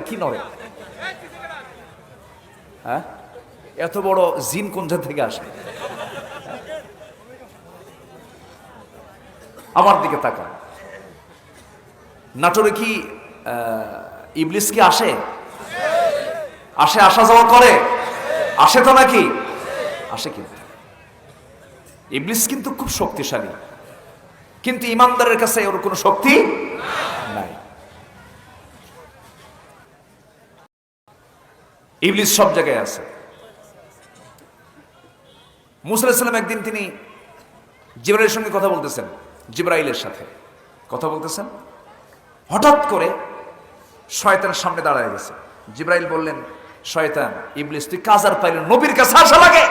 কি নড়ে? হ্যাঁ, এত বড় জিন কোন জায়গা থেকে আসে? আমার দিকে তাকান। নাটোরে কি ইবলিস কি আসে? আসে, আসা যাওয়া করে? আসে তো নাকি? আসে। কিন্তু ইবলিস কিন্তু খুব শক্তিশালী, কিন্তু ইমানদারের কাছে ওর কোনো শক্তি নাই। ইবলিস সব জায়গায় আছে। মুসা আলাইহিস সালাম একদিন তিনি জিবরাইলের সঙ্গে কথা বলতেছেন, জিবরাইলের সাথে কথা বলতেছেন, হঠাৎ করে শয়তানের সামনে দাঁড়ায় গেছে। জিবরাইল বললেন, শয়তান ইবলিস তুই কাজ আর পাইলে নবীর কাছে আসা লাগে।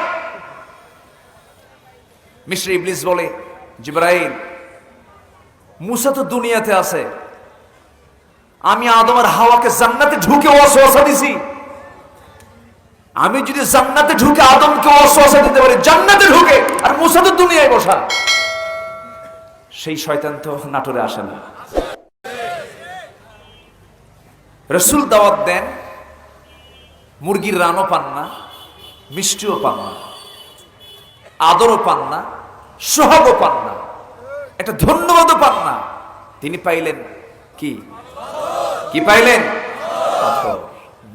মিস্টার ইবলিস বলে, জিবরাইল মুসা তো দুনিয়াতে আছে, আমি আদম আর হাওয়াকে জান্নাতে ঢুকে ওয়াসওয়াসা দিছি। আমি যদি জান্নাতে ঢুকে আদমকে ওয়াসওয়াসা দিতে পারি জান্নাতে ঢুকে, আর মুসা তো দুনিয়ায় বসা, সেই শয়তান তো নাটোরে আসে না। রাসূল দাওয়াত দেন, মুরগির রানও পান না, মিষ্টিও পান না, আদরও পান না, সোহাগও পান না, একটা ধন্যবাদও পান না। তিনি পাইলেন কি? কি পাইলেন? পাথর।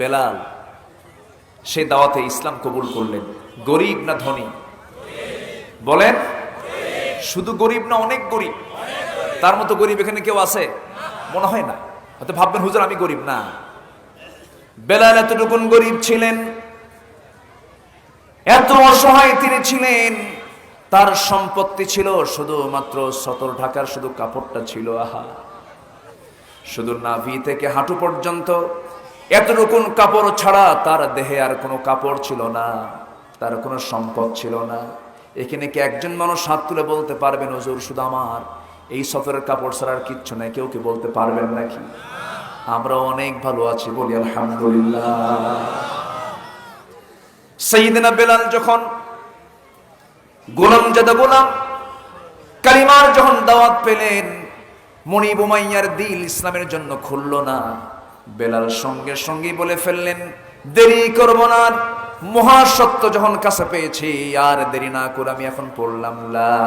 বেলাল সে দাওয়াতে ইসলাম কবুল করলেন। গরিব না ধনী? বলেন। শুধু গরিব না, অনেক গরিব। তার মতো গরিব এখানে কেউ আছে? মনে হয় না। হয়তো ভাববেন হুজুর আমি গরিব। না, বেলাল এতটুকুন গরিব ছিলেন, এত অসহায় তিনি ছিলেন। তার সম্পত্তি ছিল শুধুমাত্র সতর ঢাকার শুধু কাপড়টা ছিল। আহা, শুধু নাভি থেকে হাঁটু পর্যন্ত এতটুকুন কাপড় ছাড়া তার দেহে আর কোনো কাপড় ছিল না, তার কোনো সম্পদ ছিল না। এখানে কি একজন মানুষ হাত তুলে বলতে পারবেন হুজুর শুধু আমার এই সতরের কাপড় ছাড়া আর কিচ্ছু নাই? কেউ কি বলতে পারবেন নাকি? আমরা অনেক ভালো আছি, বলি আলহামদুলিল্লাহ। সাইয়েদনা বেলাল যখন গোলাম জাদা গোলাম কালিমার যখন দাওয়াত পেলেন, মনিব উমাইয়ার দিল ইসলামের জন্য খুলল না। বেলাল সঙ্গে সঙ্গে বলে ফেললেন, দেরি করব না, মহাসত্য যখন কাছে পেয়েছি আর দেরি না করে আমি এখন পড়লাম লা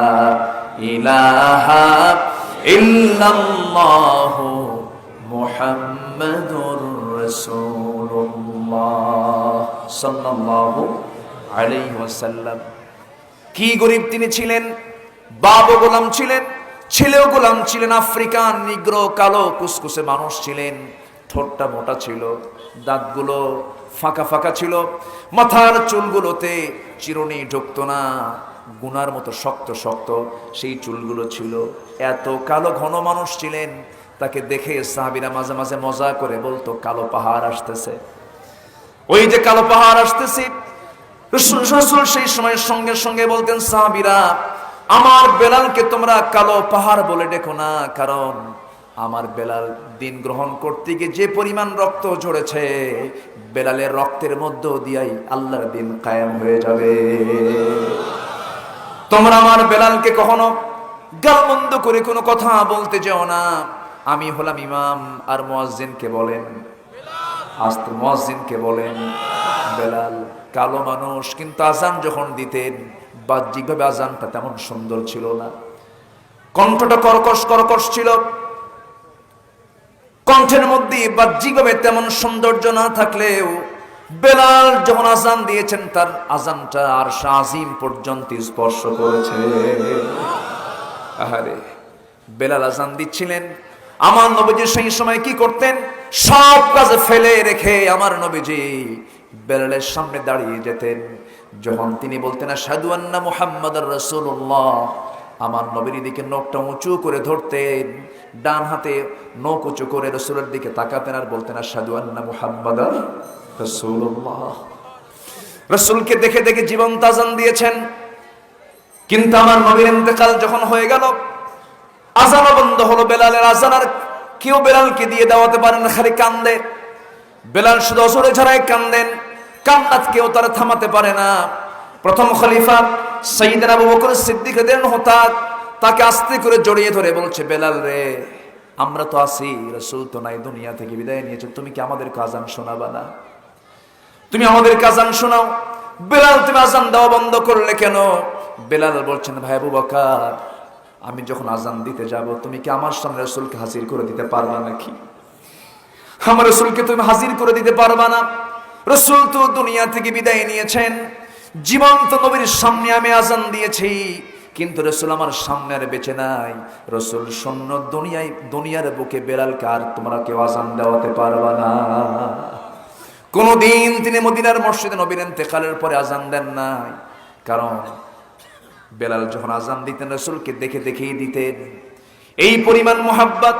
ইলাহা ইল্লাল্লাহু মুহাম্মাদুর রাসূলুল্লাহ সাল্লাল্লাহু আলাইহি ওয়াসাল্লাম। কি গরিব তিনি ছিলেন! বাবা গোলাম ছিলেন, ছেলেও গোলাম ছিলেন। আফ্রিকান নিগ্রো কালো কুসকুসে মানুষ ছিলেন। ঠোঁটটা মোটা ছিল, দাঁতগুলো ফাঁকা ফাঁকা ছিল, মাথার চুলগুলোতে চিরুনি ঢুকতো না, গুনার মতো শক্ত শক্ত সেই চুলগুলো ছিল। এত কালো ঘন মানুষ ছিলেন, তাকে দেখে সাহাবীরা মাঝে মাঝে মজা করে বলতো কালো পাহাড় আসতেছে। ওই যে কালো পাহাড় আসতেছে, রাসূল সেই সময় সঙ্গে সঙ্গে বলতেন, সাহাবীরা আমার বেলালকে তোমরা কালো পাহাড় বলে ডেকো না, কারণ আমার বেলাল দিন গ্রহণ করতে গিয়ে যে পরিমাণ রক্ত ঝরেছে, বেলালের রক্তের মধ্য দিয়াই আল্লাহর দিন কায়েম হয়ে যাবে। তোমরা আমার বেলালকে কখনো গালমন্দ করে কোনো কথা বলতে যেও না। আমি হলাম ইমাম, আর মুয়াজ্জিনকে বলেন, আস্তে মুয়াজ্জিনকে বলেন বেলাল। কালো মানুষ, কিন্তু আজান যখন দিতেন বাহ্যিকভাবে আজানটা তেমন সুন্দর ছিল না, কণ্ঠটা কর্কশ কর্কশ ছিল, কণ্ঠের মধ্যে বাহ্যিকভাবে তেমন সৌন্দর্য না থাকলেও বেলাল যখন আজান দিয়েছেন তার আজানটা আরশ আজিম পর্যন্ত স্পর্শ করেছে। আহারে, বেলাল আজান দিচ্ছিলেন। আমার নবীজি সেই সময় কি করতেন? সব কাজ ফেলে রেখে আমার নবীজি বেলালের সামনে দাঁড়িয়ে যেতেন। যখন তিনি বলতেন আশহাদু আন্না মুহাম্মাদুর রাসূলুল্লাহ, আমার নবীর দিকে নখটা উঁচু করে ধরতেন, ডান হাতে নখ উঁচু করে রাসূলের দিকে তাকাতেন আর বলতেন আশহাদু আন্না মুহাম্মাদুর রাসূলুল্লাহ। রাসূলকে দেখে দেখে জীবন্ত আজান দিয়েছেন। কিন্তু আমার নবীর ইন্তেকাল যখন হয়ে গেল, আজান বন্ধ হলো। বেলালের আজান আর কেউ বেলালকে দিয়ে দেওয়াতে পারে না, খালি কান্দে। বেলাল শুধু অজরে ঝরায় কান্দেন, কান্নাত কেউ তারা থামাতে পারে না। প্রথম খলিফা সাইয়েদনা আবু বকর সিদ্দিক রাদিয়াল্লাহু তাআলা তাকে আস্তে করে জড়িয়ে ধরে বলছে, বেলাল রে, আমরা তো আছি, রাসূল তো নাই, দুনিয়া থেকে বিদায় নিয়েছে, তুমি কি আমাদের আযান শোনাবা না? তুমি আমাদের আযান শোনাও। বেলাল, তুমি আযান দেওয়া বন্ধ করলে কেন? বেলাল বলছেন, ভাই আবু বকর, আমি যখন আযান দিতে যাব, তুমি কি আমার সামনে রাসূলকে হাজির করে দিতে পারবা নাকি? আমার রাসূলকে তুমি হাজির করে দিতে পারবা না? রাসূল তো দুনিয়া থেকে বিদায় নিয়েছেন, জীবন্ত নবীর সামনে আমি আযান দিয়েছি, কিন্তু রাসূল আমার সামনে আর বেঁচে নাই। রাসূল শূন্য দুনিয়ার বুকে বেলালকে আর তোমরা কেউ আযান দেওয়াতে পারবা না। কোনদিন তিনি মদিনার মসজিদে নবীর ইন্তেকালের পরে আযান দেন নাই, কারণ বেলাল যখন আযান দিতেন রাসূলকে দেখে দেখেই দিতেন। এই পরিমাণ মুহাব্বত,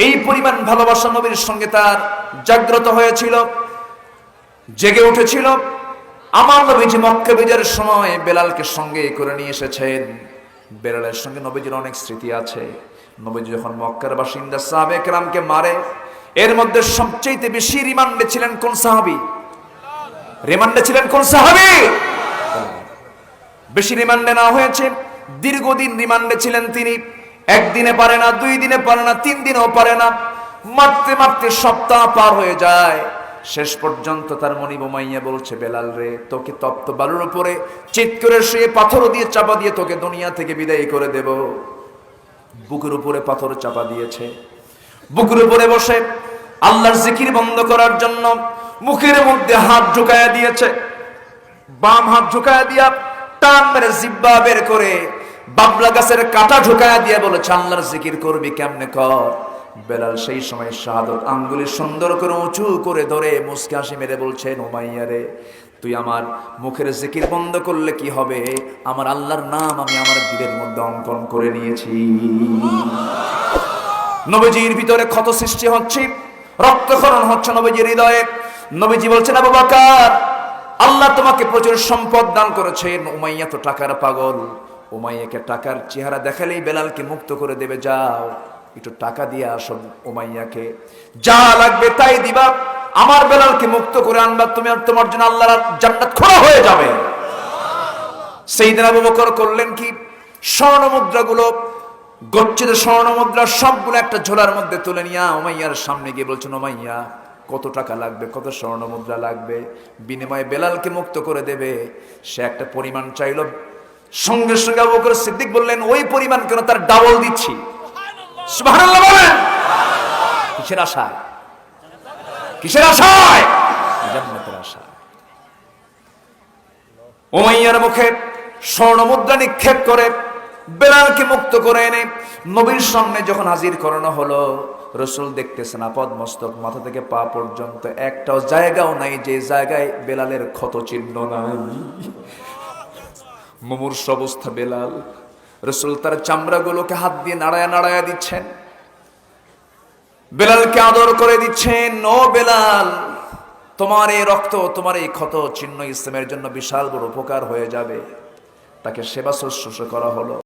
এই পরিমাণ ভালোবাসা নবীর সঙ্গে তার জাগ্রত হয়েছিল, জেগে উঠেছিল। আমার নবীজি মক্কা বিজয়ের সময় বেলালকে সঙ্গে করে নিয়ে এসেছেন। বেলালের সঙ্গে নবীজির অনেক স্মৃতি আছে। নবীজি যখন মক্কার বাসিন্দা সাহাবে কেরামকে মারে, এর মধ্যে সবচেয়ে বেশি রিমান্ডে ছিলেন কোন সাহাবী? রিমান্ডে ছিলেন কোন সাহাবী? বেশি রিমান্ডে না হয়েছে, দীর্ঘদিন রিমান্ডে ছিলেন তিনি। একদিনে পারে না, 2 দিনে পারে না, 3 দিনেও পারে না, মারতে মারতে সপ্তাহ পার হয়ে যায়। শেষ পর্যন্ত তার মনিব উমাইয়া বলছে, বেলাল রে, তোকে তপ্ত বালুর উপরে চিৎ করে শুয়ে পাথর দিয়ে চাপা দিয়ে তোকে দুনিয়া থেকে বিদায় করে দেব। বুকের উপরে পাথর চাপা দিয়েছে, বুকের উপরে বসে আল্লাহর জিকির বন্ধ করার জন্য মুখের মধ্যে হাত ঢুকায়া দিয়েছে। বাম হাত ঢুকায়া দিয়া টান মেরে জিহ্বা বের করে বাবলা গাছের কাঁটা ঢুকায়া দিয়া বলেছে, আল্লাহর জিকির করবি কেমনে কর। বেলাল সেই সময় শাহাদত আঙ্গুলি সুন্দর করে উঁচু করে ধরে মুস্কি হাসি মেরে বলছেন, উমাইয়া রে, তুই আমার মুখের জিকির বন্ধ করলে কি হবে? আমার আল্লাহর নাম আমি আমার দিলের মধ্যে অঙ্কন করে নিয়েছি। নবীজির ভিতরে ক্ষত সৃষ্টি হচ্ছে, রক্তক্ষরণ হচ্ছে নবীজির হৃদয়ে। নবীজি বলছেন, আবু বকর, আল্লাহ তোমাকে প্রচুর সম্পদ দান করেছেন। উমাইয়া তো টাকার পাগল, উমাইয়াকে টাকার চেহারা দেখালেই বেলালকে মুক্ত করে দেবে। যাও, একটু টাকা দিয়ে আসো উমাইয়াকে, যা লাগবে তাই দিবা, আমার বেলালকে মুক্ত করে আনবা, তুমি আর তোমার জন্য আল্লাহর জান্নাত খোলা হয়ে যাবে। সাইয়েদনা আবু বকর করলেন কি, স্বর্ণ মুদ্রাগুলো, গচ্ছিত স্বর্ণ মুদ্রা সবগুলো একটা ঝোলার মধ্যে তুলে নিয়ে উমাইয়ার সামনে গিয়ে বলছেন, উমাইয়া, কত টাকা লাগবে, কত স্বর্ণ মুদ্রা লাগবে, বিনিময়ে বেলালকে মুক্ত করে দেবে। সে একটা পরিমাণ চাইল, সঙ্গে সঙ্গে আবু বকর সিদ্দিক বললেন, ওই পরিমাণ কেন, তার ডাবল দিচ্ছি। সুবহানাল্লাহ বলেন। কিসের আশায়? কিসের আশায়? জান্নাতের আশায়। উমাইয়ার মুখে স্বর্ণ মুদ্রা নিক্ষেপ করে বেলালকে মুক্ত করে এনে নবীর সামনে যখন হাজির করানো হলো, রাসূল দেখতেছেন আপাদ মস্তক মাথা থেকে পা পর্যন্ত একটাও জায়গাও নাই যে জায়গায় বেলালের ক্ষত চিহ্ন নাই। মুমূর্ষ অবস্থা বেলাল। রাসূল তার চামড়াগুলোকে হাত দিয়ে নাড়ায়া নাড়ায়া দিচ্ছেন, বেলালকে আদর করে দিচ্ছেন। ও বেলাল, তোমার এই রক্ত, তোমার এই ক্ষত চিহ্ন ইসলামের জন্য বিশাল বড় উপকার হয়ে যাবে। তাকে সেবা শুশ্রূষা করা হলো।